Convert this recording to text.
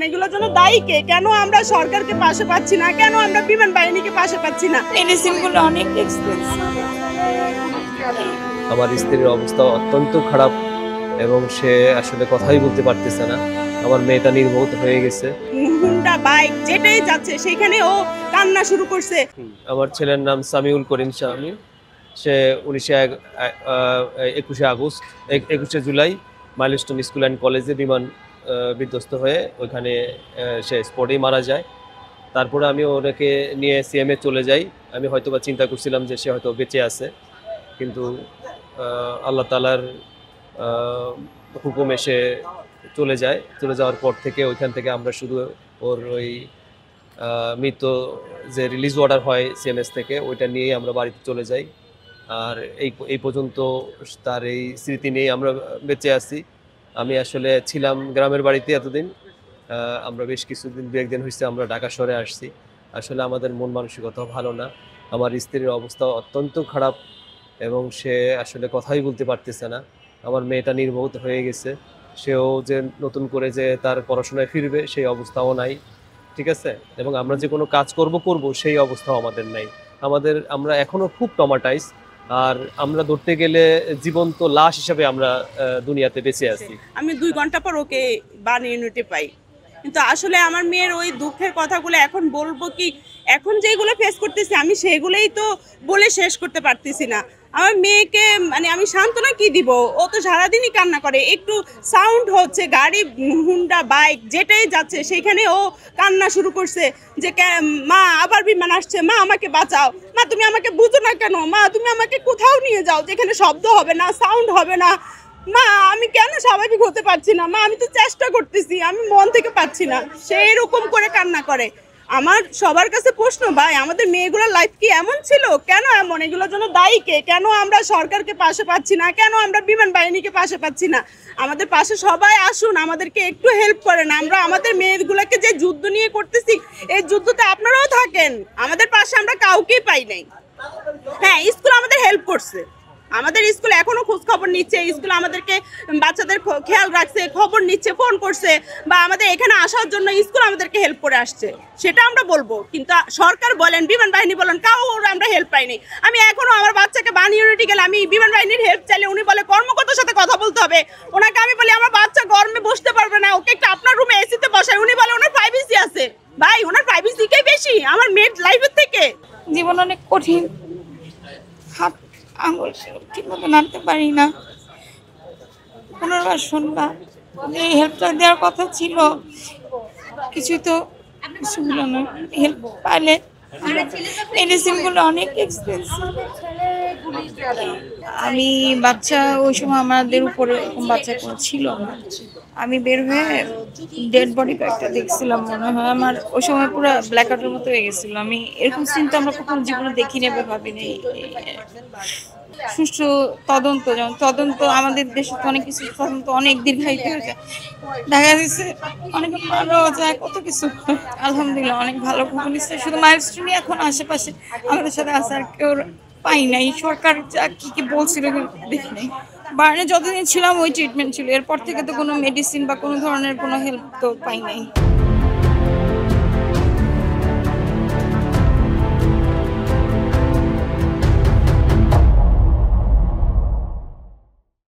এগুলোর জন্য দায়ী কে? কেন আমরা সরকারকে পাশে পাচ্ছি না? কেন আমরা বিমান বাহিনীকে পাশে পাচ্ছি না? মেডিসিনগুলো অনেক এক্সপেন্সিভ। আমার স্ত্রীর অবস্থা অত্যন্ত খারাপ এবং সে আসলে কথাই বলতে পারতেছে না। আমার মেয়েটা নির্বহত হয়ে গেছে। হুন্ডা বাইক যেটাই যাচ্ছে সেখানে ও কান্না শুরু করছে। আমার ছেলের নাম সামিউল করিম শামী। সে 21শে জুলাই মাইলস্টোন স্কুল অ্যান্ড কলেজে বিমান বিধ্বস্ত হয়ে ওইখানে সে স্পটেই মারা যায়। তারপরে আমি ওনাকে নিয়ে সিএমএ চলে যাই। আমি হয়তোবা চিন্তা করছিলাম যে সে হয়তো বেঁচে আছে, কিন্তু আল্লাহ তাআলার হুকুম এসে চলে যাওয়ার পর থেকে ওইখান থেকে আমরা শুধু ওর ওই মৃত যে রিলিজ অর্ডার হয় সিএমএস থেকে ওইটা নিয়েই আমরা বাড়িতে চলে যাই। আর এই পর্যন্ত তার এই স্মৃতি নিয়েই আমরা বেঁচে আছি। আমি আসলে ছিলাম গ্রামের বাড়িতে এতদিন। আমরা বেশ কিছুদিন, 2-1 দিন হয়েছে আমরা ঢাকা শহরে আসছি। আসলে আমাদের মন মানসিকতাও ভালো না। আমার স্ত্রীর অবস্থা অত্যন্ত খারাপ এবং সে আসলে কথাই বলতে পারতেছে না। আমার মেয়েটা নির্বহত হয়ে গেছে। সেও যে নতুন করে যে তার পড়াশোনায় ফিরবে সেই অবস্থাও নাই, ঠিক আছে? এবং আমরা যে কোনো কাজ করব সেই অবস্থাও আমাদের নাই। আমরা এখনো খুব ট্রমাটাইজ। আর আমরা ধরতে গেলে জীবন্ত লাশ হিসেবে আমরা দুনিয়াতে বেঁচে আছি। আমি 2 ঘন্টা পর ওকে বার্ন ইউনিটে পাই, কিন্তু আসলে আমার মেয়ের ওই দুঃখের কথাগুলো এখন বলবো কি? এখন যেগুলো ফেস করতেছি আমি সেগুলোই তো বলে শেষ করতে পারতেছি না। আমার মেয়েকে মানে আমি সান্ত্বনা কি দিব? ও তো সারাদিনই কান্না করে। একটু সাউন্ড হচ্ছে, গাড়ি হুন্ডা বাইক যেটাই যাচ্ছে সেখানে ও কান্না শুরু করছে যে মা আবার বিমান আসছে, মা আমাকে বাঁচাও, মা তুমি আমাকে বুঝো না কেন, মা তুমি আমাকে কোথাও নিয়ে যাও যেখানে শব্দ হবে না, সাউন্ড হবে না। মা আমি কেন স্বাভাবিক হতে পারছি না, মা আমি তো চেষ্টা করতেছি, আমি মন থেকে পাচ্ছি না। সেই রকম করে কান্না করে। আমার সবার কাছে প্রশ্ন, ভাই আমাদের মেয়েগুলোর লাইফ কি এমন ছিল? কেন এমন? এগুলোর জন্য দায়ী কে? কেন আমরা সরকারকে পাশে পাচ্ছি না? কেন আমরা বিমান বাহিনীকে পাশে পাচ্ছি না? আমাদের পাশে সবাই আসুন, আমাদেরকে একটু হেল্প করেন। আমরা আমাদের মেয়েগুলোকে যে যুদ্ধ নিয়ে করতেছি এই যুদ্ধতে আপনারাও থাকেন। আমাদের পাশে আমরা কাউকেই পাই নাই। হ্যাঁ, স্কুল আমাদের হেল্প করছে, আমাদের স্কুল এখনো খোঁজ খবর নিচ্ছে, স্কুল আমাদেরকে বাচ্চাদের খেয়াল রাখছে, খবর নিচ্ছে, ফোন করছে, বা আমাদের এখানে আসার জন্য স্কুল আমাদেরকে হেল্প করে আসছে, সেটা আমরা বলবো। কিন্তু সরকার বলেন, বিমান বাহিনী বলেন, আমরা হেল্প পাইনি। আমি এখনো আমার বাচ্চাকে বার্ন ইউনিটে গেলে আমি বিমান বাহিনীর হেল্প চাইলে উনি বলে কর্মকর্তার সাথে কথা বলতে হবে। ওনাকে আমি বলি আমার বাচ্চা গরমে বসতে পারবে না, ওকে একটু আপনার রুমে এসিতে বসায়। উনি বলে ওনার প্রাইভেসি আছে। ভাই ওনার প্রাইভেসিটাই বেশি আমার মেয়ের লাইফের থেকে। জীবন অনেক কঠিন। হাত আঙুল ঠিক মতো নাড়তে পারি না। পুনর্বাসন বা এই হেল্পটা দেওয়ার কথা ছিল, কিছুই তো কিছু হলো না। হেল্প পাইলে মেডিসিনগুলো অনেক এক্সপেন্সিভ। আমি বাচ্চা ওই সময় আমাদের উপরে এরকম বাচ্চা কোনো ছিল না। আমি বের হয়ে ডেড বডি কয়েকটা দেখছিলাম, মনে হয় আমার ওই সময় পুরো ব্ল্যাক আউটের মতো হয়ে গেছিল। আমি এরকম চিন্তা আমরা কখনো জীবনে দেখি নেবে ভাবিনি। সুষ্ঠু তদন্ত, যেমন তদন্ত আমাদের দেশে তো অনেক কিছু তদন্ত অনেক দীর্ঘায়িত হয়ে যায়, দেখা যাচ্ছে অনেকে মারাও যায়, কত কিছু। আলহামদুলিল্লাহ অনেক ভালো খবর নিচ্ছে। শুধু মাইলস্টোনই এখন আশেপাশে আমাদের সাথে আছে, আর কেউ পাই নাই। সরকার যা কি বলছিল দেখি নাই। বার্নে যতদিন ছিলাম ওই ট্রিটমেন্ট ছিল, এরপর থেকে তো কোনো মেডিসিন বা কোনো ধরনের কোনো হেল্প তো পাই নাই।